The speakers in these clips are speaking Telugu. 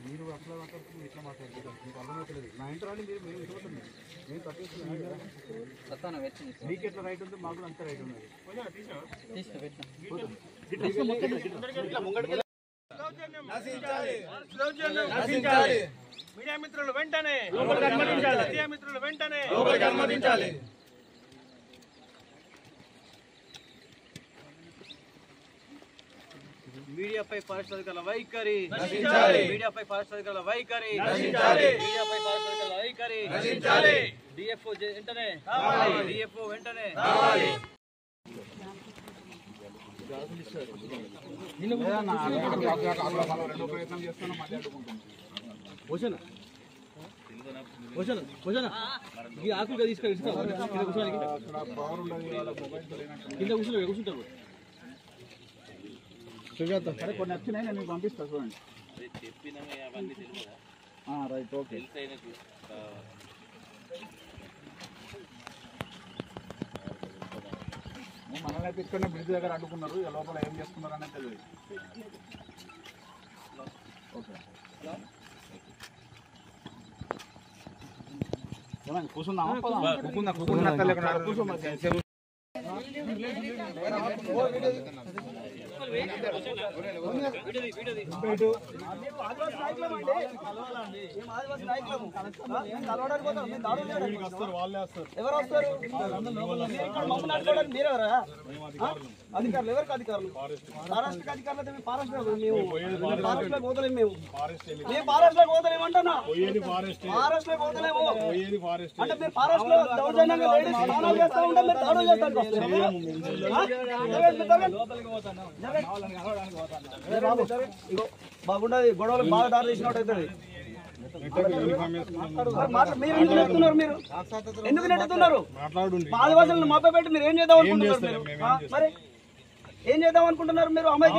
మీరు అట్లా మాట్లాడుతుంది ఇట్లా మాట్లాడుతుంది మీకు అర్థమవుతలేదు. నా ఇంటర్ అని మీరు మేము ఇవ్వతుంది నేను తప్పిస్తున్నాను. మీకు ఎట్లా రైట్ ఉంది మాకు అంత రైట్ ఉన్నది. మీడియా మిత్రులు వెంటనే మీడియాపై ఫారెస్ట్ అధికారుల వైఖరి మీడియాపై ఫారెస్ట్ అధికారుల వైఖరి మీడియాపై ఫారెస్ట్ అధికారుల వైఖరి డిఎఫ్ఓ వెంటనే డిఎఫ్ఓ వెంటనే ప్రయత్నం చేస్తాను మాట్లాడుకుంటాను. ఈ ఆకులుగా తీసుకెళ్ళి కింద కూర్చుంటారు. సరే కొన్ని వచ్చినాయి నేను మీకు పంపిస్తాను చూడండి. Right okay. మనల్ని అయితే ఇక్కడ బ్రిడ్జ్ దగ్గర అడ్డుకున్నారు. లోపల ఏం చేస్తున్నారు అనేది తెలియదు. ఓకే కూర్చున్నామా? కూర్చో. ఎవరు వస్తారు? మమ్మల్ని అడుకోవడానికి మీరెవరా? అధికారులు ఎవరికి అధికారులు? ఫారెస్ట్ అధికారులు అయితే ఫారెస్ట్ లో పోతలేము. మేము ఫారెస్ట్ లో పోతలేము అంటున్నా. ఫారెస్ట్ లో పోతలేము అంటే మీరు ఫారెస్ట్ లో దౌర్జన్యంగా లేడీస్ స్నానాలు చేస్తా ఉంటే మీరు దాడులు చేస్తానికి బాగుండదు. గొడవలకు బాగా దారి తీసినట్టు అవుతుంది. మీరు ఎందుకు నెట్టుతున్నారు? మీరు ఎందుకు నెట్టుతున్నారు? ఆదివాసులను మభ్య పెట్టి మీరు ఏం చేద్దాం అనుకుంటున్నారు? మరి ఏం చేద్దాం అనుకుంటున్నారు? మీరు అమ్మాయికి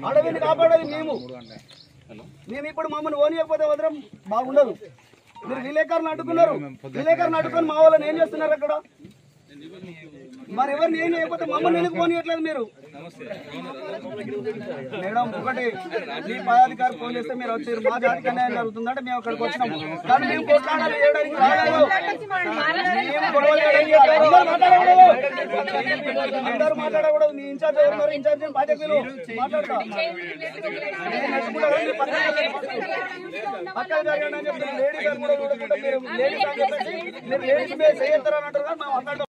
అడవిని కాపాడాలి మేము ఇప్పుడు మమ్మల్ని ఓనియకపోతే వదరం బాగుండదు. మీరు విలేకరులను అడ్డుకున్నారు. విలేకరులను అడ్డుకొని మా వాళ్ళని ఏం చేస్తున్నారు అక్కడ? మరి ఎవరిని ఏం చేయకపోతే మమ్మల్ని ఎందుకు పోనీయట్లేదు మీరు? మేడం ఒకటి మీ పై అధికారి ఫోన్ చేస్తే మీరు వచ్చారు. మా జాతికి అన్యాయం జరుగుతుందంటే మేము అక్కడికి వచ్చినాం. కానీ మేము కొట్లాడాలి చేయడానికి రాలేదు. అందరూ మాట్లాడకూడదు. మీ ఇన్ఛార్జ్ ఎవరున్నారు? ఇన్ఛార్జ్ బాధ్యతలు మాట్లాడతా పక్కన జరగండి అని చెప్పి లేడీస్ కూడా మీరు లేడీస్ అని చెప్పేసి మీరు లేడీస్ మీద చేయొద్దని అంటారు. మేము మాట్లాడతాం.